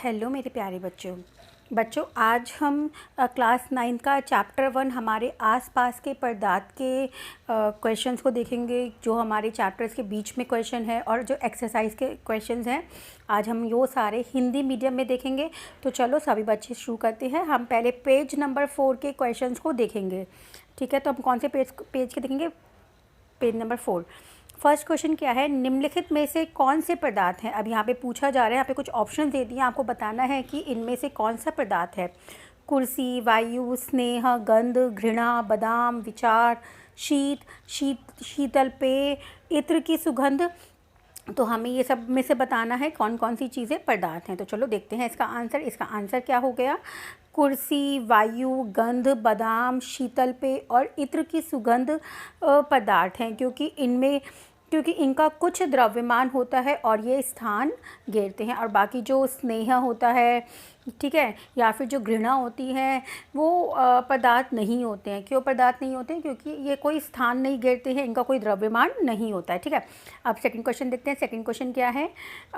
Hello मेरे प्यारे बच्चों आज हम क्लास 9 का चैप्टर 1 हमारे आसपास के पदार्थ के क्वेश्चंस को देखेंगे, जो हमारे चैप्टर्स के बीच में क्वेश्चन है और जो एक्सरसाइज के क्वेश्चंस हैं आज हम वो सारे हिंदी मीडियम में देखेंगे। तो चलो सभी बच्चे शुरू करते हैं। हम पहले पेज नंबर 4 के क्वेश्चंस को देखेंगे। ठीक है, तो हम कौन से पेज के देखेंगे? Page number 4। फर्स्ट क्वेश्चन क्या है? निम्नलिखित में से कौन से पदार्थ हैं? अब यहाँ पे पूछा जा रहा है, यहाँ पे कुछ ऑप्शन दे दिए, आपको बताना है कि इनमें से कौन सा पदार्थ है। कुर्सी, वायु, स्नेह, गंध, घृणा, बादाम, विचार, शीतल पेय, इत्र की सुगंध। तो हमें ये सब में से बताना है कौन कौन सी चीज़ें पदार्थ हैं। तो चलो देखते हैं इसका आंसर। इसका आंसर क्या हो गया? कुर्सी, वायु, गंध, बादाम, शीतल पेय और इत्र की सुगंध पदार्थ हैं, क्योंकि इनका कुछ द्रव्यमान होता है और ये स्थान घेरते हैं। और बाकी जो स्नेह होता है, ठीक है, या फिर जो घृणा होती है, वो पदार्थ नहीं होते हैं। क्यों पदार्थ नहीं होते हैं? क्योंकि ये कोई स्थान नहीं घेरते हैं, इनका कोई द्रव्यमान नहीं होता है। ठीक है, अब सेकंड क्वेश्चन देखते हैं। सेकंड क्वेश्चन क्या है?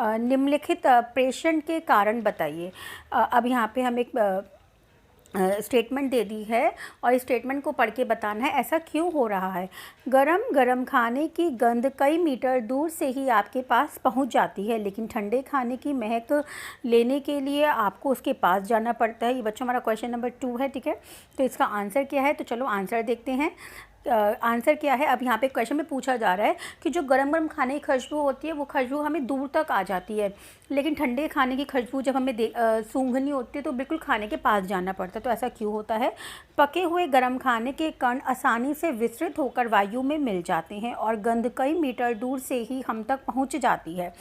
निम्नलिखित प्रेषण के कारण बताइए। अब यहाँ पे हम एक स्टेटमेंट दे दी है और इस स्टेटमेंट को पढ़ के बताना है ऐसा क्यों हो रहा है। गरम गरम खाने की गंध कई मीटर दूर से ही आपके पास पहुंच जाती है, लेकिन ठंडे खाने की महक लेने के लिए आपको उसके पास जाना पड़ता है। ये बच्चों हमारा क्वेश्चन नंबर 2 है। ठीक है, तो इसका आंसर क्या है? तो चलो आंसर देखते हैं। आंसर क्या है? अब यहाँ पे क्वेश्चन में पूछा जा रहा है कि जो गरम गरम खाने की खुशबू होती है वो खुशबू हमें दूर तक आ जाती है, लेकिन ठंडे खाने की खुशबू जब हमें सूंघनी होती है तो बिल्कुल खाने के पास जाना पड़ता है। तो ऐसा क्यों होता है? पके हुए गरम खाने के कण आसानी से विस्तृत होकर वायु में मिल जाते हैं और गंध कई मीटर दूर से ही हम तक पहुँच जाती है,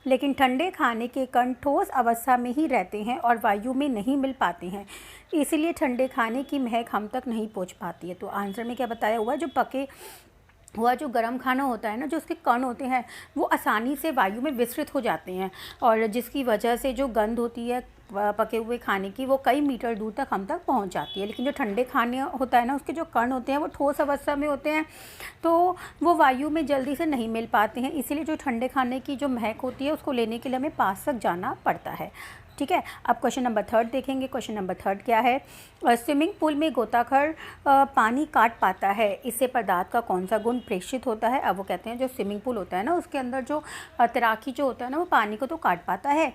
लेकिन ठंडे खाने के कण ठोस अवस्था में ही रहते हैं और वायु में नहीं मिल पाते हैं, इसलिए ठंडे खाने की महक हम तक नहीं पहुंच पाती है। तो आंसर में क्या बताया हुआ? जो पके हुआ जो गर्म खाना होता है ना, जो उसके कण होते हैं वो आसानी से वायु में विस्तृत हो जाते हैं और जिसकी वजह से जो गंध होती है पके हुए खाने की वो कई मीटर दूर तक हम तक पहुंच जाती है। लेकिन जो ठंडे खाने होता है ना, उसके जो कण होते हैं वो ठोस अवस्था में होते हैं, तो वो वायु में जल्दी से नहीं मिल पाते हैं, इसीलिए जो ठंडे खाने की जो महक होती है उसको लेने के लिए हमें पास तक जाना पड़ता है। ठीक है, अब क्वेश्चन नंबर 3 देखेंगे। क्वेश्चन नंबर 3 क्या है? स्विमिंग पूल में गोताखोर पानी काट पाता है, इससे पदार्थ का कौन सा गुण प्रेषित होता है? अब वो कहते हैं जो स्विमिंग पूल होता है ना, उसके अंदर जो तैराकी जो होता है ना, वो पानी को तो काट पाता है,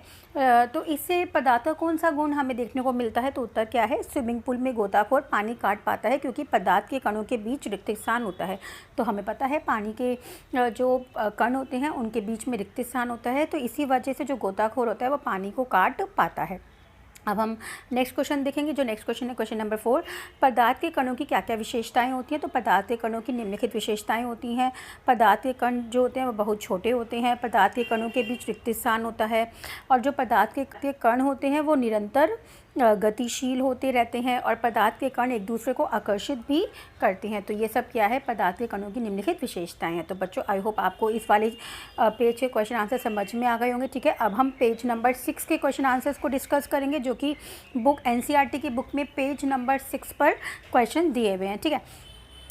तो इससे पदार्थ का कौन सा गुण हमें देखने को मिलता है? तो उत्तर क्या है? स्विमिंग पूल में गोताखोर पानी काट पाता है क्योंकि पदार्थ के कणों के बीच रिक्त स्थान होता है। तो हमें पता है पानी के जो कण होते हैं उनके बीच में रिक्त स्थान होता है, तो इसी वजह से जो गोताखोर होता है वो पानी को काट पाता है। अब हम नेक्स्ट क्वेश्चन देखेंगे। जो नेक्स्ट क्वेश्चन है क्वेश्चन नंबर 4। पदार्थ के कणों की क्या क्या विशेषताएं होती हैं? तो पदार्थ के कणों की निम्नलिखित विशेषताएं होती हैं। पदार्थ के कण जो होते हैं वो बहुत छोटे होते हैं, पदार्थ के कणों के बीच रिक्त स्थान होता है, और जो पदार्थ के कण होते हैं वो निरंतर गतिशील होते रहते हैं, और पदार्थ के कण एक दूसरे को आकर्षित भी करते हैं। तो ये सब क्या है? पदार्थ के कणों की निम्नलिखित विशेषताएं हैं। तो बच्चों आई होप आपको इस वाले पेज के क्वेश्चन आंसर समझ में आ गए होंगे। ठीक है, अब हम पेज नंबर 6 के क्वेश्चन आंसर्स को डिस्कस करेंगे, जो कि बुक एनसीईआरटी की बुक में पेज नंबर 6 पर क्वेश्चन दिए हुए हैं। ठीक है,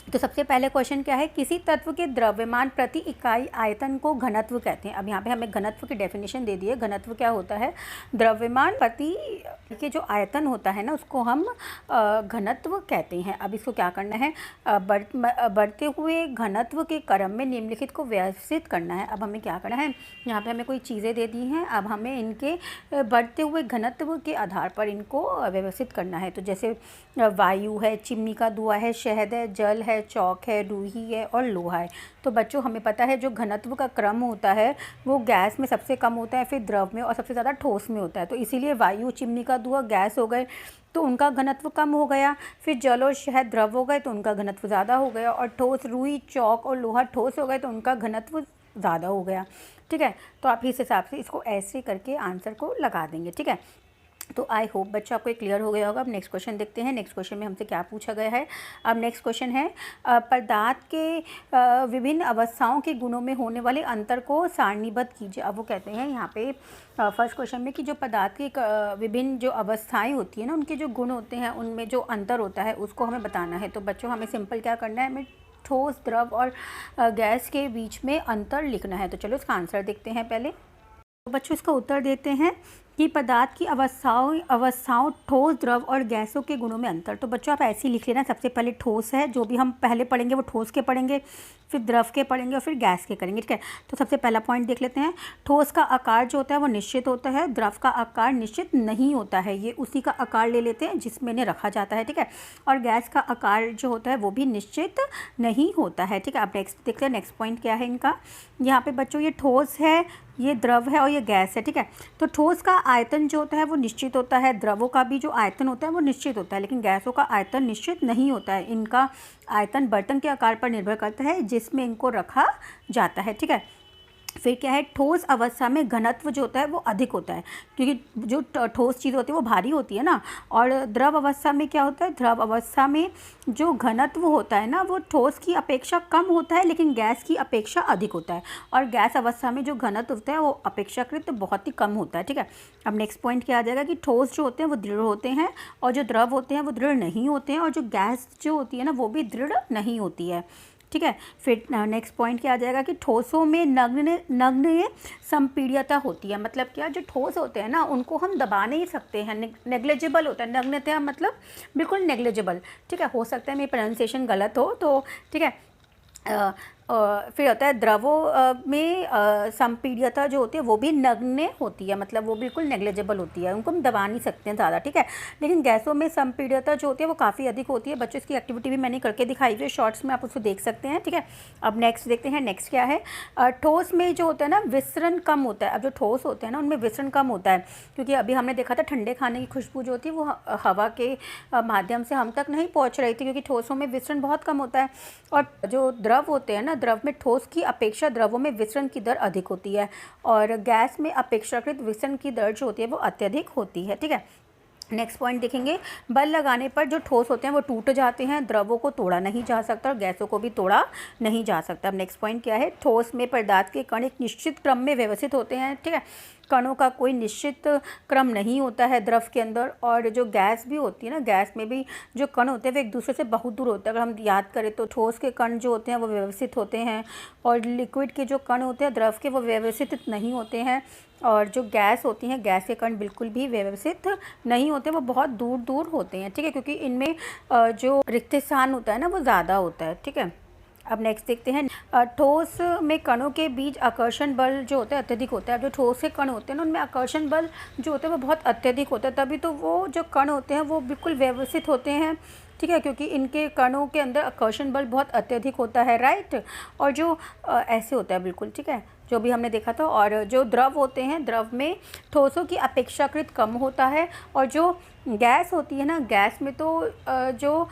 तो सबसे पहले क्वेश्चन क्या है? किसी तत्व के द्रव्यमान प्रति इकाई आयतन को घनत्व कहते हैं। अब यहाँ पे हमें घनत्व की डेफिनेशन दे दी है। घनत्व क्या होता है? द्रव्यमान प्रति के जो आयतन होता है ना, उसको हम घनत्व कहते हैं। अब इसको क्या करना है? बढ़ते हुए घनत्व के क्रम में निम्नलिखित को व्यवस्थित करना है। अब हमें क्या करना है? यहाँ पे हमें कोई चीज़ें दे दी हैं, अब हमें इनके बढ़ते हुए घनत्व के आधार पर इनको व्यवस्थित करना है। तो जैसे वायु है, चिमनी का धुआं है, शहद है, जल है, चौक है, रूही है और लोहा है। तो बच्चों हमें पता है जो घनत्व का क्रम होता है वो गैस में सबसे कम होता है, फिर द्रव में और सबसे ज़्यादा ठोस में होता है। तो इसीलिए वायु, चिमनी का धुआं गैस हो गए तो उनका घनत्व कम हो गया, फिर जल और शहद द्रव हो गए तो उनका घनत्व ज़्यादा हो गया, और ठोस रूही, चौक और लोहा ठोस हो गए तो उनका घनत्व ज़्यादा हो गया। ठीक है, तो आप इस हिसाब से इसको ऐसे करके आंसर को लगा देंगे। ठीक है, तो आई होप बच्चों आपको क्लियर हो गया होगा। अब नेक्स्ट क्वेश्चन देखते हैं। नेक्स्ट क्वेश्चन में हमसे क्या पूछा गया है? अब नेक्स्ट क्वेश्चन है पदार्थ के विभिन्न अवस्थाओं के गुणों में होने वाले अंतर को सारणीबद्ध कीजिए। अब वो कहते हैं यहाँ पे फर्स्ट क्वेश्चन में कि जो पदार्थ की विभिन्न जो अवस्थाएं होती है ना, उनके जो गुण होते हैं उनमें जो अंतर होता है उसको हमें बताना है। तो बच्चों हमें सिंपल क्या करना है? हमें ठोस, द्रव और गैस के बीच में अंतर लिखना है। तो चलो इसका आंसर देखते हैं पहले। तो बच्चों इसका उत्तर देते हैं कि पदार्थ की अवस्थाओं ठोस, द्रव और गैसों के गुणों में अंतर। तो बच्चों आप ऐसे ही लिख लेना, सबसे पहले ठोस है, जो भी हम पहले पढ़ेंगे वो ठोस के पढ़ेंगे, फिर द्रव के पढ़ेंगे और फिर गैस के करेंगे, ठीक है। तो सबसे पहला पॉइंट देख लेते हैं। ठोस का आकार जो होता है वो निश्चित होता है, द्रव का आकार निश्चित नहीं होता है, ये उसी का आकार ले लेते हैं जिसमें इन्हें रखा जाता है, ठीक है। और गैस का आकार जो होता है वो भी निश्चित नहीं होता है, ठीक है। अब नेक्स्ट देखते हैं, नेक्स्ट पॉइंट क्या है इनका। यहाँ पे बच्चों ये ठोस है, ये द्रव है और ये गैस है, ठीक है। तो ठोस का आयतन जो होता है वो निश्चित होता है, द्रवों का भी जो आयतन होता है वो निश्चित होता है, लेकिन गैसों का आयतन निश्चित नहीं होता है। इनका आयतन बर्तन के आकार पर निर्भर करता है जिसमें इनको रखा जाता है, ठीक है। फिर क्या है, ठोस अवस्था में घनत्व जो होता है वो अधिक होता है, क्योंकि जो ठोस चीज़ होती है वो भारी होती है ना। और द्रव अवस्था में क्या होता है, द्रव अवस्था में जो घनत्व होता है ना वो ठोस की अपेक्षा कम होता है, लेकिन गैस की अपेक्षा अधिक होता है। और गैस अवस्था में जो घनत्व होता है वो अपेक्षाकृत बहुत ही कम होता है, ठीक है। अब नेक्स्ट पॉइंट क्या आ जाएगा कि ठोस जो होते हैं वो दृढ़ होते हैं और जो द्रव होते हैं वो दृढ़ नहीं होते हैं, और जो गैस जो होती है ना वो भी दृढ़ नहीं होती है, ठीक है। फिर नेक्स्ट पॉइंट क्या आ जाएगा कि ठोसों में नगण्य संपीड्यता होती है। मतलब क्या, जो ठोस होते हैं ना उनको हम दबा नहीं सकते हैं, नेग्लिजिबल होता है। नग्नता मतलब बिल्कुल नेग्लिजिबल, ठीक है। हो सकता है मेरी प्रोनाउंसिएशन गलत हो तो, ठीक है। फिर होता है द्रवों में संपीड्यता जो होती है वो भी नगण्य होती है, मतलब वो बिल्कुल नेग्लिजिबल होती है, उनको हम दबा नहीं सकते हैं ज़्यादा, ठीक है। लेकिन गैसों में संपीड्यता जो होती है वो काफ़ी अधिक होती है। बच्चों इसकी एक्टिविटी भी मैंने करके दिखाई हुई है शॉर्ट्स में, आप उसको देख सकते हैं, ठीक है। अब नेक्स्ट देखते हैं, नेक्स्ट क्या है। ठोस में जो होता है ना विसरण कम होता है। अब जो ठोस होते हैं ना उनमें विसरण कम होता है, क्योंकि अभी हमने देखा था ठंडे खाने की खुशबू जो होती है वो हवा के माध्यम से हम तक नहीं पहुँच रही थी, क्योंकि ठोसों में विसरण बहुत कम होता है। और जो द्रव होते हैं ना, द्रव में ठोस की अपेक्षा द्रवों में विसरण की दर अधिक होती है, और गैस में अपेक्षाकृत विसरण की दर जो होती है वो अत्यधिक होती है, ठीक है। नेक्स्ट पॉइंट देखेंगे, बल लगाने पर जो ठोस होते हैं वो टूट जाते हैं, द्रवों को तोड़ा नहीं जा सकता और गैसों को भी तोड़ा नहीं जा सकता। अब नेक्स्ट पॉइंट क्या है, ठोस में पदार्थ के कण एक निश्चित क्रम में व्यवस्थित होते हैं, ठीक है। कणों का कोई निश्चित क्रम नहीं होता है द्रव के अंदर। और जो गैस भी होती है ना, गैस में भी जो कण होते हैं वो एक दूसरे से बहुत दूर होते हैं। अगर हम याद करें तो ठोस के कण जो होते हैं वो व्यवस्थित होते हैं, और लिक्विड के जो कण होते हैं द्रव के वो व्यवस्थित नहीं होते हैं। और जो गैस होती हैं, गैस के कण बिल्कुल भी व्यवस्थित नहीं होते, वो बहुत दूर दूर होते हैं, ठीक है, क्योंकि इनमें जो रिक्त स्थान होता है ना वो ज़्यादा होता है, ठीक है। अब नेक्स्ट देखते हैं, ठोस में कणों के बीच आकर्षण बल जो होता है अत्यधिक होता है। अब जो ठोस के कण होते हैं ना उनमें आकर्षण बल जो होता है वो बहुत अत्यधिक होता है, तभी तो वो जो कण होते हैं वो बिल्कुल व्यवस्थित होते हैं, ठीक है, क्योंकि इनके कणों के अंदर आकर्षण बल बहुत अत्यधिक होता है, राइट। और जो ऐसे होता है बिल्कुल, ठीक है, जो भी हमने देखा था। और जो द्रव होते हैं, द्रव में ठोसों की अपेक्षाकृत कम होता है, और जो गैस होती है ना, गैस में तो जो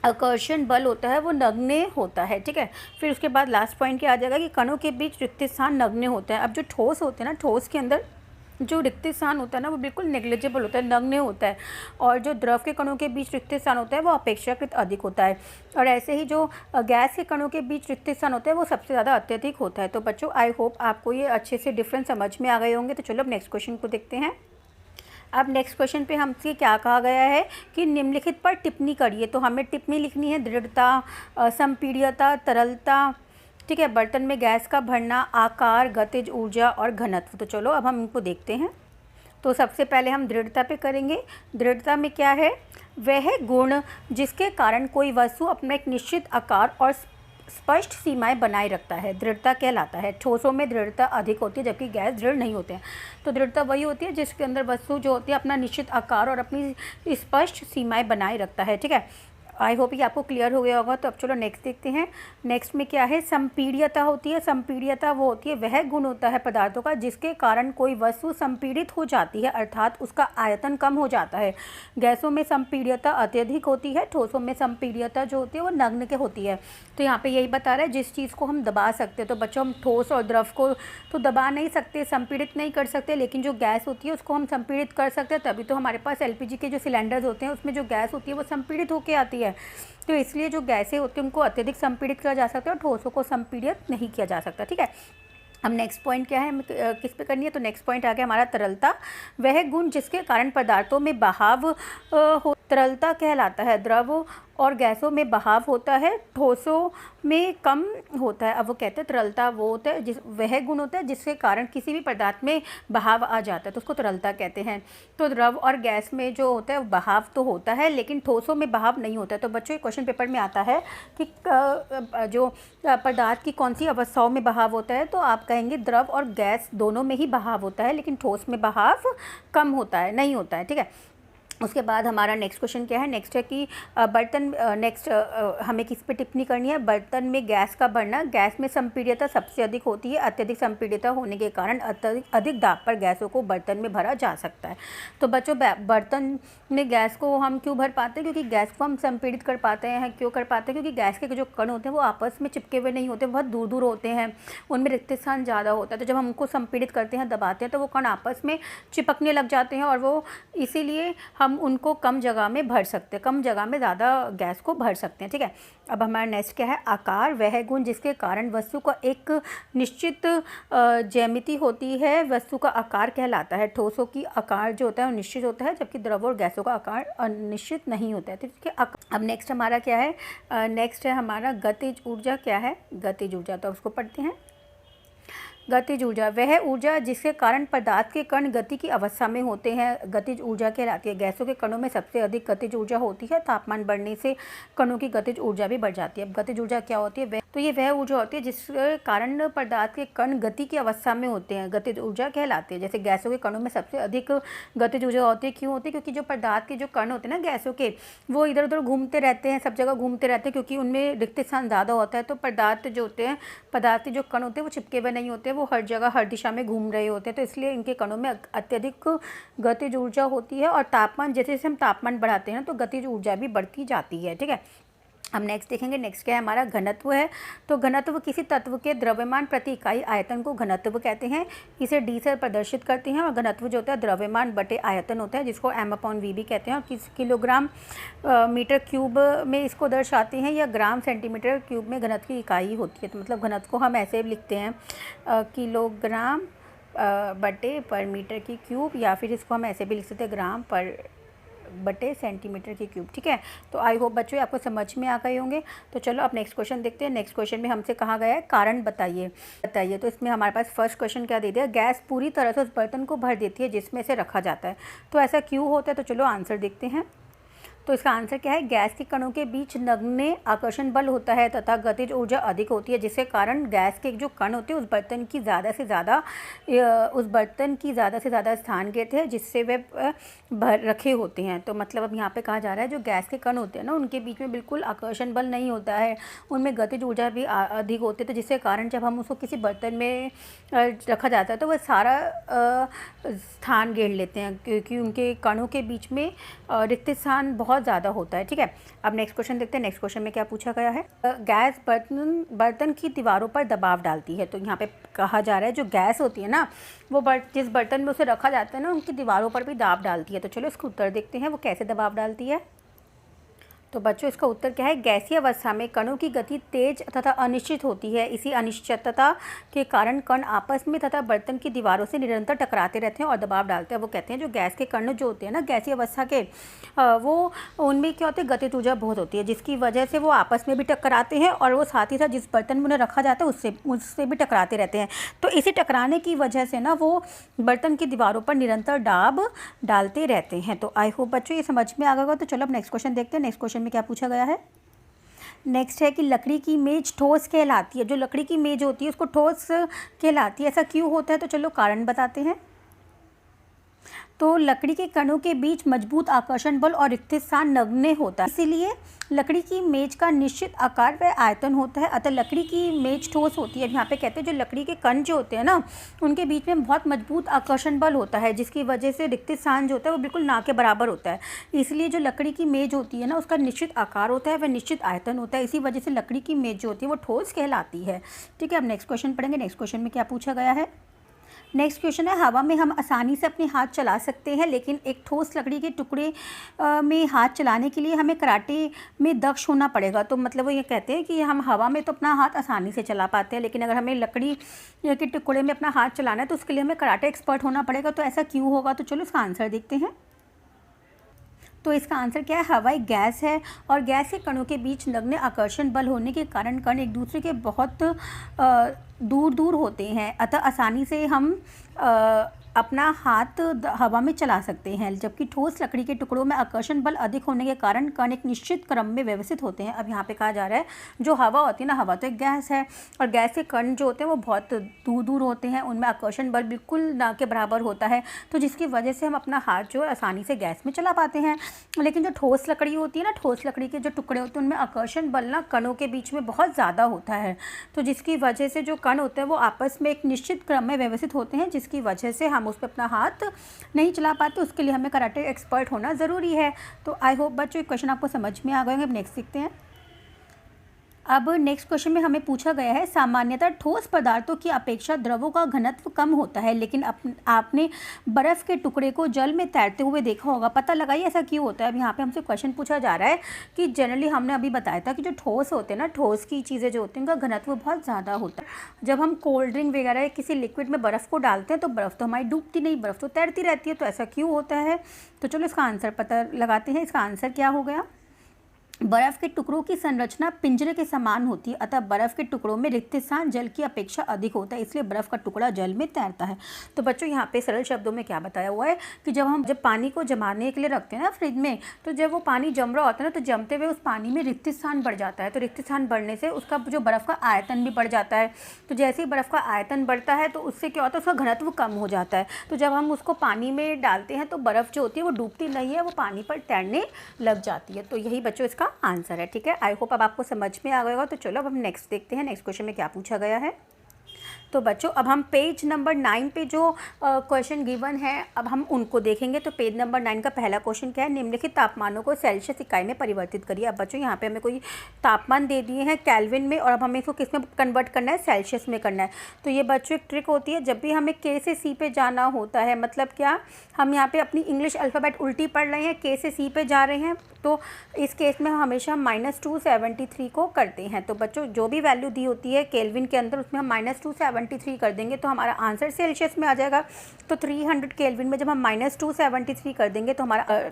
आकर्षण बल होता है वो नगण्य होता है, ठीक है। फिर उसके बाद लास्ट पॉइंट क्या आ जाएगा कि कणों के बीच रिक्त स्थान नगण्य होता है। अब जो ठोस होते हैं ना, ठोस के अंदर जो रिक्त स्थान होता है ना वो बिल्कुल नेग्लिजिबल होता है, नगण्य होता है। और जो द्रव के कणों के बीच रिक्त स्थान होता है वो अपेक्षाकृत अधिक होता है। और ऐसे ही जो गैस के कणों के बीच रिक्त स्थान होता है वो सबसे ज़्यादा अत्यधिक होता है। तो बच्चों आई होप आपको ये अच्छे से डिफरेंस समझ में आ गए होंगे। तो चलो अब नेक्स्ट क्वेश्चन को देखते हैं। अब नेक्स्ट क्वेश्चन पे हमसे क्या कहा गया है कि निम्नलिखित पर टिप्पणी करिए। तो हमें टिप्पणी लिखनी है दृढ़ता, संपीड्यता, तरलता, ठीक है, बर्तन में गैस का भरना, आकार, गतिज ऊर्जा और घनत्व। तो चलो अब हम इनको देखते हैं। तो सबसे पहले हम दृढ़ता पे करेंगे। दृढ़ता में क्या है, वह गुण जिसके कारण कोई वस्तु अपना एक निश्चित आकार और स्पष्ट सीमाएं बनाए रखता है, दृढ़ता कहलाता है। ठोसों में दृढ़ता अधिक होती है जबकि गैस दृढ़ नहीं होते हैं। तो दृढ़ता वही होती है जिसके अंदर वस्तु जो होती है अपना निश्चित आकार और अपनी स्पष्ट सीमाएं बनाए रखता है, ठीक है। आई होप ये आपको क्लियर हो गया होगा। तो अब चलो नेक्स्ट देखते हैं। नेक्स्ट में क्या है, संपीड्यता होती है। संपीड्यता वो होती है, वह गुण होता है पदार्थों का जिसके कारण कोई वस्तु संपीड़ित हो जाती है, अर्थात उसका आयतन कम हो जाता है। गैसों में संपीड्यता अत्यधिक होती है, ठोसों में संपीड्यता जो होती है वो नगण्य के होती है। तो यहाँ पे यही बता रहा है जिस चीज़ को हम दबा सकते हैं। तो बच्चों हम ठोस और द्रव को तो दबा नहीं सकते, संपीड़ित नहीं कर सकते, लेकिन जो गैस होती है उसको हम संपीड़ित कर सकते हैं। तभी तो हमारे पास एलपीजी के जो सिलेंडर्स होते हैं उसमें जो गैस होती है वो संपीड़ित होकर आती है। तो इसलिए जो गैसें होती हैं उनको अत्यधिक संपीड़ित किया जा सकता है और ठोसों को संपीड़ित नहीं किया जा सकता, ठीक है। अब नेक्स्ट पॉइंट क्या है, हमें किस पे करनी है। तो नेक्स्ट पॉइंट आ गया हमारा तरलता। वह गुण जिसके कारण पदार्थों में बहाव हो तरलता कहलाता है। द्रव और गैसों में बहाव होता है, ठोसों में कम होता है। अब वो कहते हैं तरलता वो होता है वह गुण होता है जिसके कारण किसी भी पदार्थ में बहाव आ जाता है, तो उसको तरलता कहते हैं। तो द्रव और गैस में जो होता है बहाव तो होता है, लेकिन ठोसों में बहाव नहीं होता है। तो बच्चों क्वेश्चन पेपर में आता है कि जो पदार्थ की कौन सी अवस्थाओं में बहाव होता है, तो आप कहेंगे द्रव और गैस दोनों में ही बहाव होता है, लेकिन ठोस में बहाव कम होता है, नहीं होता है। ठीक है, उसके बाद हमारा नेक्स्ट क्वेश्चन क्या है, नेक्स्ट है कि हमें किस पे टिप्पणी करनी है। बर्तन में गैस का बढ़ना, गैस में संपीड्यता सबसे अधिक होती है। अत्यधिक संपीड्यता होने के कारण अधिक दाब पर गैसों को बर्तन में भरा जा सकता है। तो बच्चों बर्तन में गैस को हम क्यों भर पाते हैं, क्योंकि गैस को हम संपीड़ित कर पाते हैं। क्यों कर पाते हैं, क्योंकि गैस के जो कण होते हैं वो आपस में चिपके हुए नहीं होते, बहुत दूर दूर होते हैं, उनमें रिक्त स्थान ज़्यादा होता है। तो जब हम उनको संपीड़ित करते हैं, दबाते हैं, तो वो कण आपस में चिपकने लग जाते हैं और वो इसीलिए हम उनको कम जगह में भर सकते हैं, कम जगह में ज़्यादा गैस को भर सकते हैं। ठीक है, अब हमारा नेक्स्ट क्या है, आकार वह गुण जिसके कारण वस्तु का एक निश्चित ज्यामिति होती है, वस्तु का आकार कहलाता है। ठोसों की आकार जो होता है वो निश्चित होता है, जबकि द्रव और गैसों का आकार अनिश्चित नहीं होता है। ठीक है, अब नेक्स्ट हमारा क्या है, नेक्स्ट है हमारा गतिज ऊर्जा। क्या है गतिज ऊर्जा, तो उसको पढ़ते हैं। गतिज ऊर्जा वह ऊर्जा जिसके कारण पदार्थ के कण गति की अवस्था में होते हैं, गतिज ऊर्जा कहलाती है। गैसों के कणों में सबसे अधिक गतिज ऊर्जा होती है। तापमान बढ़ने से कणों की गतिज ऊर्जा भी बढ़ जाती है। अब गतिज ऊर्जा क्या होती है, तो ये वह ऊर्जा होती है जिसके कारण पदार्थ के कण गति की अवस्था में होते हैं, गतिज ऊर्जा कहलाती है। जैसे गैसों के कणों में सबसे अधिक गतिज ऊर्जा होती है। क्यों होती है, क्योंकि जो पदार्थ के जो कण होते हैं ना गैसों के, वो इधर उधर घूमते रहते हैं, सब जगह घूमते रहते हैं, क्योंकि उनमें रिक्त स्थान ज़्यादा होता है। तो पदार्थ जो होते हैं, पदार्थ के जो कण होते हैं वो चिपके हुए नहीं होते, वो हर जगह हर दिशा में घूम रहे होते हैं। तो इसलिए इनके कणों में अत्यधिक गतिज ऊर्जा होती है। और तापमान जैसे जैसे हम तापमान बढ़ाते हैं तो गतिज ऊर्जा भी बढ़ती जाती है। ठीक है, अब नेक्स्ट देखेंगे, नेक्स्ट क्या है हमारा घनत्व है। तो घनत्व किसी तत्व के द्रव्यमान प्रति इकाई आयतन को घनत्व कहते हैं। इसे डी से प्रदर्शित करते हैं। और घनत्व जो होता है द्रव्यमान बटे आयतन होता है, जिसको m/v भी कहते हैं। और किस किलोग्राम मीटर क्यूब में इसको दर्शाते हैं, या ग्राम सेंटीमीटर क्यूब में घनत्व की इकाई होती है। तो मतलब घनत्व को हम ऐसे लिखते हैं किलोग्राम बटे पर मीटर की क्यूब, या फिर इसको हम ऐसे भी लिख सकते हैं ग्राम पर बटे सेंटीमीटर की क्यूब। ठीक है, तो आई होप बच्चों आपको समझ में आ गए होंगे। तो चलो अब नेक्स्ट क्वेश्चन देखते हैं। नेक्स्ट क्वेश्चन में हमसे कहा गया है कारण बताइए। तो इसमें हमारे पास फर्स्ट क्वेश्चन क्या दे दिया, गैस पूरी तरह से उस बर्तन को भर देती है जिसमें से रखा जाता है। तो ऐसा क्यों होता है, तो चलो आंसर देखते हैं। तो इसका आंसर क्या है, गैस के कणों के बीच नगण्य आकर्षण बल होता है तथा गतिज ऊर्जा अधिक होती है, जिसके कारण गैस के जो कण होते हैं उस बर्तन की ज़्यादा से ज़्यादा स्थान घेरते हैं जिससे वे भर रखे होते हैं। तो मतलब अब यहाँ पे कहा जा रहा है जो गैस के कण होते हैं ना, उनके बीच में बिल्कुल आकर्षण बल नहीं होता है, उनमें गतिज ऊर्जा भी अधिक होती है। तो जिसके कारण जब हम उसको किसी बर्तन में रखा जाता है तो वह सारा स्थान घेर लेते हैं, क्योंकि उनके कणों के बीच में रिक्त स्थान बहुत ज़्यादा होता है। ठीक है, अब नेक्स्ट क्वेश्चन देखते हैं। नेक्स्ट क्वेश्चन में क्या पूछा गया है, गैस बर्तन की दीवारों पर दबाव डालती है। तो यहाँ पे कहा जा रहा है जो गैस होती है ना, वो जिस बर्तन में उसे रखा जाता है ना, उनकी दीवारों पर भी दाब डालती है। तो चलो इसका उत्तर देखते हैं, वो कैसे दबाव डालती है। तो बच्चों इसका उत्तर क्या है, गैसीय अवस्था में कणों की गति तेज तथा अनिश्चित होती है। इसी अनिश्चितता के कारण कण आपस में तथा बर्तन की दीवारों से निरंतर टकराते रहते हैं और दबाव डालते हैं। वो कहते हैं जो गैस के कण जो होते हैं ना गैसीय अवस्था के, वो उनमें क्या होता है, गतिज ऊर्जा बहुत होती है, जिसकी वजह से वो आपस में भी टकराते हैं और वो साथ ही साथ जिस बर्तन में उन्हें रखा जाता है उससे भी टकराते रहते हैं। तो इसी टकराने की वजह से ना वो बर्तन की दीवारों पर निरंतर दाब डालते रहते हैं। तो आई होप बच्चों ये समझ में आ गया। तो चलो अब नेक्स्ट क्वेश्चन देखते हैं। नेक्स्ट क्वेश्चन में क्या पूछा गया है, नेक्स्ट है कि लकड़ी की मेज ठोस कहलाती है। जो लकड़ी की मेज होती है उसको ठोस कहलाती है, ऐसा क्यों होता है, तो चलो कारण बताते हैं। तो लकड़ी के कणों के बीच मजबूत आकर्षण बल और रिक्त स्थान नगण्य होता है, इसीलिए लकड़ी की मेज का निश्चित आकार व आयतन होता है, अतः लकड़ी की मेज ठोस होती है। यहाँ पे कहते हैं जो लकड़ी के कण जो होते हैं ना, उनके बीच में बहुत मजबूत आकर्षण बल होता है, जिसकी वजह से रिक्त स्थान जो होता है वो बिल्कुल ना के बराबर होता है। इसलिए जो लकड़ी की मेज होती है ना, उसका निश्चित आकार होता है व निश्चित आयतन होता है, इसी वजह से लकड़ी की मेज जो होती है वो ठोस कहलाती है। ठीक है, अब नेक्स्ट क्वेश्चन पढ़ेंगे। नेक्स्ट क्वेश्चन में क्या पूछा गया है, नेक्स्ट क्वेश्चन है, हवा में हम आसानी से अपने हाथ चला सकते हैं, लेकिन एक ठोस लकड़ी के टुकड़े में हाथ चलाने के लिए हमें कराटे में दक्ष होना पड़ेगा। तो मतलब वो ये कहते हैं कि हम हवा में तो अपना हाथ आसानी से चला पाते हैं, लेकिन अगर हमें लकड़ी के टुकड़े में अपना हाथ चलाना है तो उसके लिए हमें कराटे एक्सपर्ट होना पड़ेगा। तो ऐसा क्यों होगा, तो चलो इसका आंसर देखते हैं। तो इसका आंसर क्या है, हवा एक गैस है और गैस के कणों के बीच नगण्य आकर्षण बल होने के कारण कण एक दूसरे के बहुत दूर दूर होते हैं, अतः आसानी से हम अपना हाथ हवा में चला सकते हैं। जबकि ठोस लकड़ी के टुकड़ों में आकर्षण बल अधिक होने के कारण कण एक निश्चित क्रम में व्यवस्थित होते हैं। अब यहाँ पे कहा जा रहा है जो हवा होती है ना, हवा तो एक गैस है और गैस के कण जो होते हैं वो बहुत दूर दूर होते हैं, उनमें आकर्षण बल बिल्कुल ना के बराबर होता है, तो जिसकी वजह से हम अपना हाथ जो है आसानी से गैस में चला पाते हैं। लेकिन जो ठोस लकड़ी होती है ना, ठोस लकड़ी के जो टुकड़े होते हैं उनमें आकर्षण बल ना कणों के बीच में बहुत ज़्यादा होता है, तो जिसकी वजह से जो कण होते हैं वो आपस में एक निश्चित क्रम में व्यवस्थित होते हैं, जिसकी वजह से हम उस पर अपना हाथ नहीं चला पाते। उसके लिए हमें कराटे एक्सपर्ट होना ज़रूरी है। तो आई होप बच्चों ये क्वेश्चन आपको समझ में आ गए होंगे। अब नेक्स्ट सीखते हैं। अब नेक्स्ट क्वेश्चन में हमें पूछा गया है, सामान्यतः ठोस पदार्थों की अपेक्षा द्रवों का घनत्व कम होता है, लेकिन आपने बर्फ़ के टुकड़े को जल में तैरते हुए देखा होगा, पता लगाइए ऐसा क्यों होता है। अब यहाँ पे हमसे क्वेश्चन पूछा जा रहा है कि जनरली हमने अभी बताया था कि जो ठोस होते हैं ना, ठोस की चीज़ें जो होती हैं उनका घनत्व बहुत ज़्यादा होता है। जब हम कोल्ड ड्रिंक वगैरह किसी लिक्विड में बर्फ़ को डालते हैं तो बर्फ़ तो हमारी डूबती नहीं, बर्फ़ तो तैरती रहती है, तो ऐसा क्यों होता है। तो चलो इसका आंसर पता लगाते हैं। इसका आंसर क्या हो गया, बर्फ़ के टुकड़ों की संरचना पिंजरे के समान होती है, अतः बर्फ़ के टुकड़ों में रिक्त स्थान जल की अपेक्षा अधिक होता है, इसलिए बर्फ़ का टुकड़ा जल में तैरता है। तो बच्चों यहाँ पे सरल शब्दों में क्या बताया हुआ है कि जब पानी को जमाने के लिए रखते हैं ना फ्रिज में, तो जब वो पानी जम रहा होता है ना, तो जमते हुए उस पानी में रिक्त स्थान बढ़ जाता है, तो रिक्त स्थान बढ़ने से उसका जो बर्फ़ का आयतन भी बढ़ जाता है। तो जैसे ही बर्फ़ का आयतन बढ़ता है तो उससे क्या होता है, उसका घनत्व कम हो जाता है। तो जब हम उसको पानी में डालते हैं तो बर्फ़ जो होती है वो डूबती नहीं है, वो पानी पर तैरने लग जाती है। तो यही बच्चों इसका आंसर है। ठीक है, आई होप अब आपको समझ में आ गया होगा। तो चलो अब हम नेक्स्ट देखते हैं, नेक्स्ट क्वेश्चन में क्या पूछा गया है। तो बच्चों अब हम पेज नंबर 9 पे जो क्वेश्चन गिवन है अब हम उनको देखेंगे। तो पेज नंबर 9 का पहला क्वेश्चन क्या है, निम्नलिखित तापमानों को सेल्सियस इकाई में परिवर्तित करिए। अब बच्चों यहाँ पे हमें कोई तापमान दे दिए हैं केल्विन में और अब हमें इसको किस में कन्वर्ट करना है, सेल्सियस में करना है। तो ये बच्चों एक ट्रिक होती है, जब भी हमें के से सी पे जाना होता है, मतलब क्या हम यहाँ पे अपनी इंग्लिश अल्फ़ाबेट उल्टी पढ़ रहे हैं, के से सी पे जा रहे हैं, तो इस केस में हम हमेशा -273 को करते हैं। तो बच्चों जो भी वैल्यू दी होती है केल्विन के अंदर उसमें हम -273 कर देंगे तो हमारा आंसर सेल्सियस में आ जाएगा। तो 300 केल्विन में जब हम -273 कर देंगे तो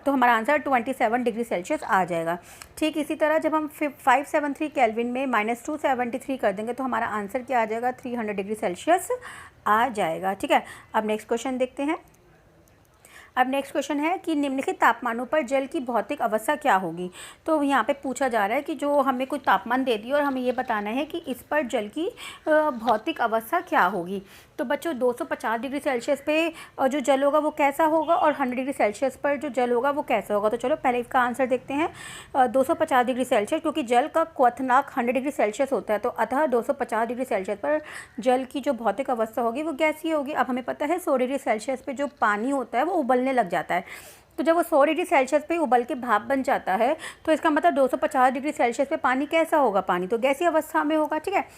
हमारा आंसर 27 डिग्री सेल्सियस आ जाएगा। ठीक इसी तरह जब हम 573 केल्विन में -273 कर देंगे तो हमारा आंसर क्या आ जाएगा, 300 डिग्री सेल्सियस आ जाएगा। ठीक है, अब नेक्स्ट क्वेश्चन देखते हैं। अब नेक्स्ट क्वेश्चन है कि निम्नलिखित तापमानों पर जल की भौतिक अवस्था क्या होगी। तो यहाँ पे पूछा जा रहा है कि जो हमें कुछ तापमान दे दिया और हमें ये बताना है कि इस पर जल की भौतिक अवस्था क्या होगी। तो बच्चों 250 डिग्री सेल्सियस पे जो जल होगा वो कैसा होगा और 100 डिग्री सेल्सियस पर जो जल होगा वो कैसा होगा। तो चलो पहले इसका आंसर देखते हैं। 250 डिग्री सेल्सियस, क्योंकि जल का क्वथनांक 100 डिग्री सेल्सियस होता है, तो अतः 250 डिग्री सेल्सियस पर जल की जो भौतिक अवस्था होगी वो गैसीय होगी। अब हमें पता है 100 डिग्री सेल्सियस पे जो पानी होता है वो उबलने लग जाता है, तो जब वो 100 डिग्री सेल्सियस पे उबल के भाप बन जाता है तो इसका मतलब 250 डिग्री सेल्सियस पे पानी कैसा होगा, पानी तो गैसीय अवस्था में होगा। ठीक है,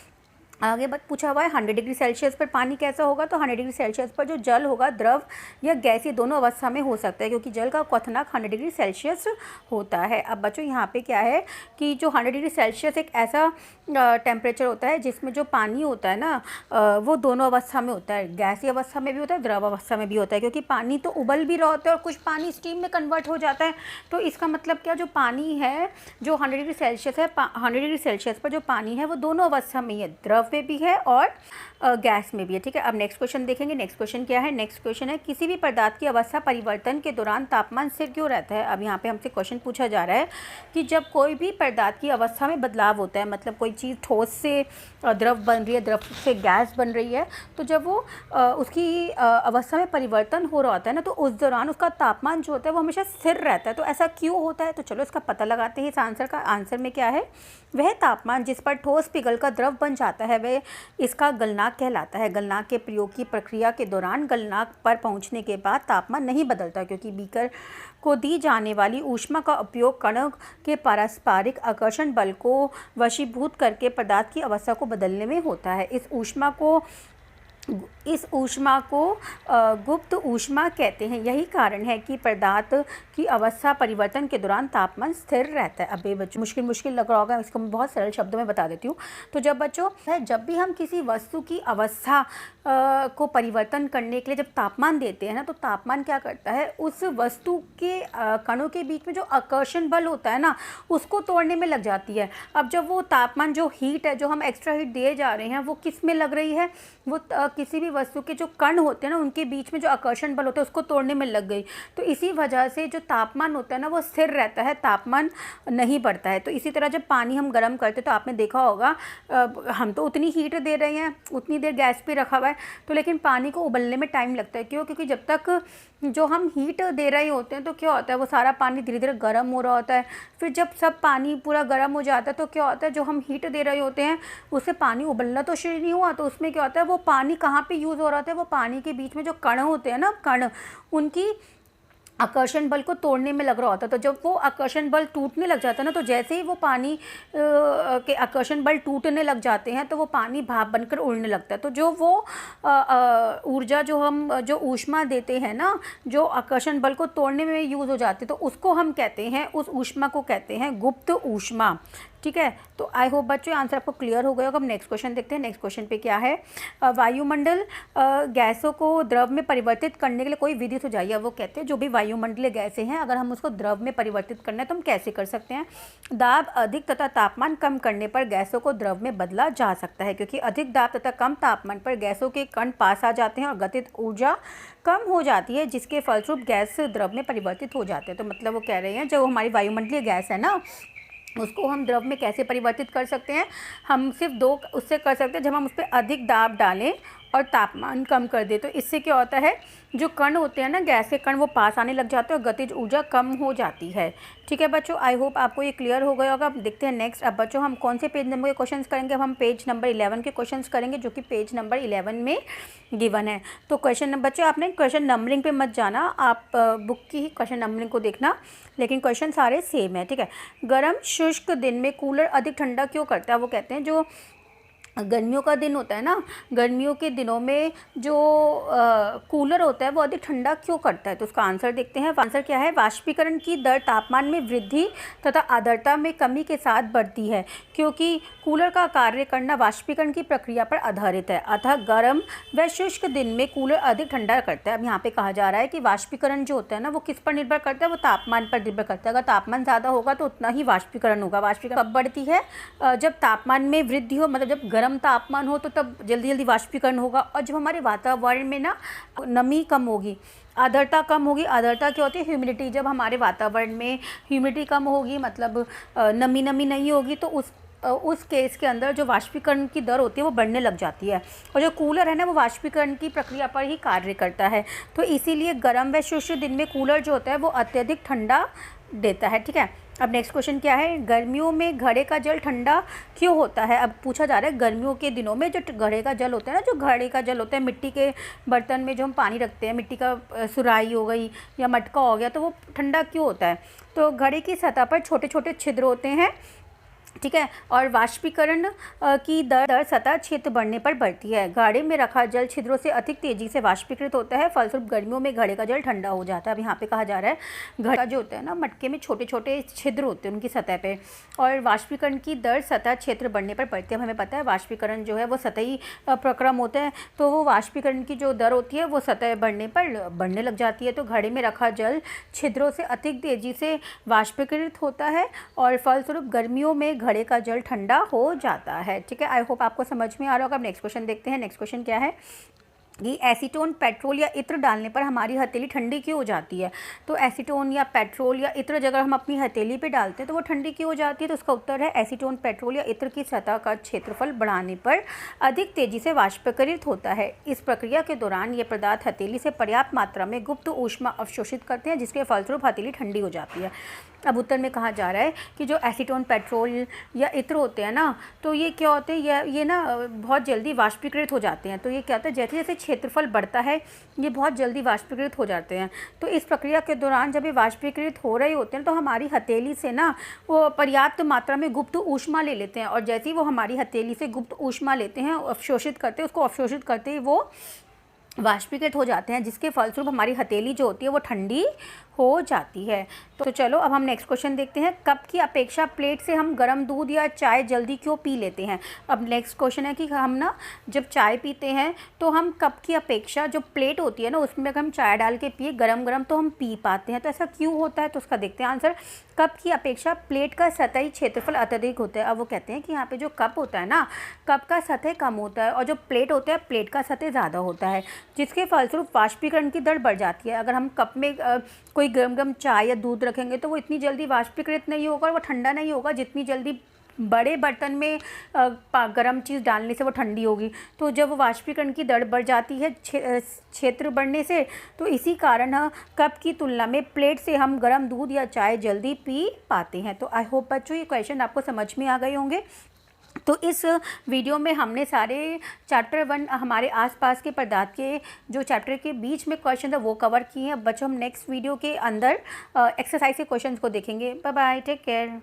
आगे बात पूछा हुआ है 100 डिग्री सेल्सियस पर पानी कैसा होगा। तो 100 डिग्री सेल्सियस पर जो जल होगा द्रव या गैसीय दोनों अवस्था में हो सकता है, क्योंकि जल का क्वथनांक 100 डिग्री सेल्सियस होता है। अब बच्चों यहाँ पे क्या है कि जो 100 डिग्री सेल्सियस एक ऐसा टेम्परेचर होता है जिसमें जो पानी होता है ना वो दोनों अवस्था में होता है, गैसीय अवस्था में भी होता है, द्रव अवस्था में भी होता है, क्योंकि पानी तो उबल भी रहा होता है और कुछ पानी स्टीम में कन्वर्ट हो जाता है। तो इसका मतलब क्या, जो पानी है जो 100 डिग्री सेल्सियस है, 100 डिग्री सेल्सियस पर जो पानी है वो दोनों अवस्था में ही है, द्रव में भी है और गैस में भी है। ठीक है, अब नेक्स्ट क्वेश्चन देखेंगे। नेक्स्ट क्वेश्चन क्या है, नेक्स्ट क्वेश्चन है किसी भी पदार्थ की अवस्था परिवर्तन के दौरान तापमान स्थिर क्यों रहता है। अब यहाँ पे हमसे क्वेश्चन पूछा जा रहा है कि जब कोई भी पदार्थ की अवस्था में बदलाव होता है, मतलब कोई चीज़ ठोस से द्रव बन रही है, द्रव से गैस बन रही है, तो जब वो उसकी अवस्था में परिवर्तन हो रहा होता है ना, तो उस दौरान उसका तापमान जो होता है वो हमेशा स्थिर रहता है। तो ऐसा क्यों होता है, तो चलो इसका पता लगाते हैं। इस आंसर का आंसर में क्या है, वह तापमान जिस पर ठोस पिघल का द्रव बन जाता है वह इसका गलनांक कहलाता है। गलनांक के प्रयोग की प्रक्रिया के दौरान गलनांक पर पहुंचने के बाद तापमान नहीं बदलता, क्योंकि बीकर को दी जाने वाली ऊष्मा का उपयोग कणों के पारस्परिक आकर्षण बल को वशीभूत करके पदार्थ की अवस्था को बदलने में होता है। इस ऊष्मा को इस ऊष्मा को गुप्त ऊष्मा कहते हैं। यही कारण है कि पदार्थ की अवस्था परिवर्तन के दौरान तापमान स्थिर रहता है। अब ये बच्चों मुश्किल लग रहा होगा, इसको मैं बहुत सरल शब्दों में बता देती हूँ। तो जब भी हम किसी वस्तु की अवस्था को परिवर्तन करने के लिए जब तापमान देते हैं ना, तो तापमान क्या करता है, उस वस्तु के कणों के बीच में जो आकर्षण बल होता है ना, उसको तोड़ने में लग जाती है। अब जब वो तापमान, जो हीट है, जो हम एक्स्ट्रा हीट दिए जा रहे हैं, वो किस में लग रही है, वो किसी भी वस्तु के जो कण होते हैं ना, उनके बीच में जो आकर्षण बल होता है उसको तोड़ने में लग गई। तो इसी वजह से जो तापमान होता है ना, वो स्थिर रहता है, तापमान नहीं बढ़ता है। तो इसी तरह जब पानी हम गर्म करते हैं तो आपने देखा होगा, हम तो उतनी हीट दे रहे हैं, उतनी देर गैस पे रखा हुआ है, तो लेकिन पानी को उबलने में टाइम लगता है। क्यों? क्योंकि जब तक जो हम हीट दे रहे होते हैं तो क्या होता है, वो सारा पानी धीरे धीरे गर्म हो रहा होता है। फिर जब सब पानी पूरा गर्म हो जाता है तो क्या होता है, जो हम हीट दे रहे होते हैं उससे पानी उबलना तो शुरू नहीं हुआ, तो उसमें क्या होता है, वो पानी कहाँ पे यूज़ हो रहा होता है, वो पानी के बीच में जो कण होते हैं ना, कण, उनकी आकर्षण बल को तोड़ने में लग रहा होता है। तो जब वो आकर्षण बल टूटने लग जाता है ना, तो जैसे ही वो पानी के आकर्षण बल टूटने लग जाते हैं तो वो पानी भाप बनकर उड़ने लगता है। तो जो वो ऊर्जा जो ऊष्मा देते हैं ना, जो आकर्षण बल को तोड़ने में यूज़ हो जाती है, तो उसको हम कहते हैं, उस ऊष्मा को कहते हैं गुप्त ऊष्मा। ठीक है, तो आई होप बच्चों आंसर आपको क्लियर हो गया होगा। अब नेक्स्ट क्वेश्चन देखते हैं। नेक्स्ट क्वेश्चन पे क्या है, वायुमंडल गैसों को द्रव में परिवर्तित करने के लिए कोई विधि सुझाइए। वो कहते हैं जो भी वायुमंडलीय गैसें हैं, अगर हम उसको द्रव में परिवर्तित करना है तो हम कैसे कर सकते हैं। दाब अधिक तथा तापमान कम करने पर गैसों को द्रव में बदला जा सकता है, क्योंकि अधिक दाब तथा कम तापमान पर गैसों के कण पास आ जाते हैं और गतिज ऊर्जा कम हो जाती है, जिसके फलस्वरूप गैस द्रव में परिवर्तित हो जाते हैं। तो मतलब वो कह रहे हैं जो हमारी वायुमंडलीय गैस है ना, उसको हम द्रव में कैसे परिवर्तित कर सकते हैं। हम सिर्फ दो उससे कर सकते हैं, जब हम उस पर अधिक दाब डालें और तापमान कम कर दें। तो इससे क्या होता है, जो कण होते हैं ना, गैस के कण, वो पास आने लग जाते हैं और गतिज ऊर्जा कम हो जाती है। ठीक है बच्चों, आई होप आपको ये क्लियर हो गया होगा। अब देखते हैं नेक्स्ट। अब बच्चों हम कौन से पेज नंबर के क्वेश्चंस करेंगे, अब हम पेज नंबर 11 के क्वेश्चंस करेंगे, जो कि पेज नंबर 11 में गिवन है। तो क्वेश्चन बच्चों आपने क्वेश्चन नंबरिंग पे मत जाना, आप बुक की ही क्वेश्चन नंबरिंग को देखना, लेकिन क्वेश्चन सारे सेम है। ठीक है, गर्म शुष्क दिन में कूलर अधिक ठंडा क्यों करता है। वो कहते हैं जो गर्मियों का दिन होता है ना, गर्मियों के दिनों में जो कूलर होता है वो अधिक ठंडा क्यों करता है। तो उसका आंसर देखते हैं। आंसर क्या है, वाष्पीकरण की दर तापमान में वृद्धि तथा आर्द्रता में कमी के साथ बढ़ती है, क्योंकि कूलर का कार्य करना वाष्पीकरण की प्रक्रिया पर आधारित है। अतः गर्म व शुष्क दिन में कूलर अधिक ठंडा करता है। अब यहाँ पे कहा जा रहा है कि वाष्पीकरण जो होता है ना, वो किस पर निर्भर करता है, वो तापमान पर निर्भर करता है। अगर तापमान ज़्यादा होगा तो उतना ही वाष्पीकरण होगा। वाष्पीकरण कब बढ़ती है, जब तापमान में वृद्धि हो, मतलब जब गर्म तापमान हो तो तब जल्दी जल्दी वाष्पीकरण होगा। और जब हमारे वातावरण में ना नमी कम होगी, आर्द्रता कम होगी। आर्द्रता क्या होती है, ह्यूमिडिटी। जब हमारे वातावरण में ह्यूमिडिटी कम होगी, मतलब नमी नहीं होगी, तो उस केस के अंदर जो वाष्पीकरण की दर होती है वो बढ़ने लग जाती है। और जो कूलर है ना, वो वाष्पीकरण की प्रक्रिया पर ही कार्य करता है। तो इसीलिए गर्म व शुष्क दिन में कूलर जो होता है वो अत्यधिक ठंडा देता है। ठीक है, अब नेक्स्ट क्वेश्चन क्या है, गर्मियों में घड़े का जल ठंडा क्यों होता है। अब पूछा जा रहा है गर्मियों के दिनों में जो घड़े का जल होता है ना, जो घड़े का जल होता है, मिट्टी के बर्तन में जो हम पानी रखते हैं, मिट्टी का सुराही हो गई या मटका हो गया, तो वो ठंडा क्यों होता है। तो घड़े की सतह पर छोटे छोटे छिद्र होते हैं। ठीक है, और वाष्पीकरण की दर सतह क्षेत्र बढ़ने पर बढ़ती है। घड़े में रखा जल छिद्रों से अधिक तेजी से वाष्पीकृत होता है, फलस्वरूप गर्मियों में घड़े का जल ठंडा हो जाता है। अब यहाँ पे कहा जा रहा है घड़ा जो होता है ना, मटके में छोटे छोटे छिद्र होते हैं उनकी सतह पे, और वाष्पीकरण की दर सतह क्षेत्र बढ़ने पर बढ़ती है। अब हमें पता है वाष्पीकरण जो है वो सतही प्रक्रम होता है, तो वो वाष्पीकरण की जो दर होती है वो सतह बढ़ने पर बढ़ने लग जाती है। तो घड़े में रखा जल छिद्रों से अधिक तेजी से वाष्पीकृत होता है और फलस्वरूप गर्मियों में घड़े का जल ठंडा हो जाता है। ठीक है, आई होप आपको समझ में आ रहा होगा। अब नेक्स्ट क्वेश्चन देखते हैं। नेक्स्ट क्वेश्चन क्या है कि एसीटोन, पेट्रोल या इत्र डालने पर हमारी हथेली ठंडी क्यों हो जाती है। तो एसीटोन या पेट्रोल या इत्र अगर हम अपनी हथेली पे डालते हैं तो वो ठंडी क्यों हो जाती है। तो उसका उत्तर है एसीटोन, पेट्रोल या इत्र की सतह का क्षेत्रफल बढ़ाने पर अधिक तेजी से वाष्पीकृत होता है। इस प्रक्रिया के दौरान ये पदार्थ हथेली से पर्याप्त मात्रा में गुप्त ऊष्मा अवशोषित करते हैं, जिसके फलस्वरूप हथेली ठंडी हो जाती है। अब उत्तर में कहा जा रहा है कि जो एसीटोन, पेट्रोल या इत्र होते हैं ना, तो ये क्या होते हैं, ये ना बहुत जल्दी वाष्पीकृत हो जाते हैं। तो ये क्या होता है, जैसे जैसे क्षेत्रफल बढ़ता है ये बहुत जल्दी वाष्पीकृत हो जाते हैं। तो इस प्रक्रिया के दौरान जब ये वाष्पीकृत हो रहे होते हैं तो हमारी हथेली से ना वो पर्याप्त मात्रा में गुप्त ऊष्मा ले लेते हैं, और जैसे ही वो हमारी हथेली से गुप्त ऊष्मा लेते हैं, अवशोषित करते हैं, उसको अवशोषित करते ही वो वाष्पीकृत हो जाते हैं, जिसके फलस्वरूप हमारी हथेली जो होती है वो ठंडी हो जाती है। तो चलो अब हम नेक्स्ट क्वेश्चन देखते हैं, कप की अपेक्षा प्लेट से हम गर्म दूध या चाय जल्दी क्यों पी लेते हैं। अब नेक्स्ट क्वेश्चन है कि हम ना जब चाय पीते हैं तो हम कप की अपेक्षा जो प्लेट होती है ना उसमें अगर हम चाय डाल के पिए गरम गरम तो हम पी पाते हैं। तो ऐसा क्यों होता है, तो उसका देखते हैं आंसर। कप की अपेक्षा प्लेट का सतही क्षेत्रफल अत्यधिक होता है। अब वो कहते हैं कि यहाँ पे जो कप होता है ना, कप का सतह कम होता है और जो प्लेट होता है प्लेट का सतह ज़्यादा होता है, जिसके फलस्वरूप वाष्पीकरण की दर बढ़ जाती है। अगर हम कप में कोई गर्म गर्म चाय या दूध रखेंगे तो वो इतनी जल्दी वाष्पीकृत नहीं होगा और वो ठंडा नहीं होगा जितनी जल्दी बड़े बर्तन में गर्म चीज़ डालने से वो ठंडी होगी। तो जब वाष्पीकरण की दर बढ़ जाती है क्षेत्र बढ़ने से, तो इसी कारण कप की तुलना में प्लेट से हम गर्म दूध या चाय जल्दी पी पाते हैं। तो आई होप बच्चों ये क्वेश्चन आपको समझ में आ गए होंगे। तो इस वीडियो में हमने सारे चैप्टर 1 हमारे आसपास के पदार्थ के जो चैप्टर के बीच में क्वेश्चन है वो कवर किए हैं। बच्चों हम नेक्स्ट वीडियो के अंदर एक्सरसाइज के क्वेश्चंस को देखेंगे। Bye bye, take care.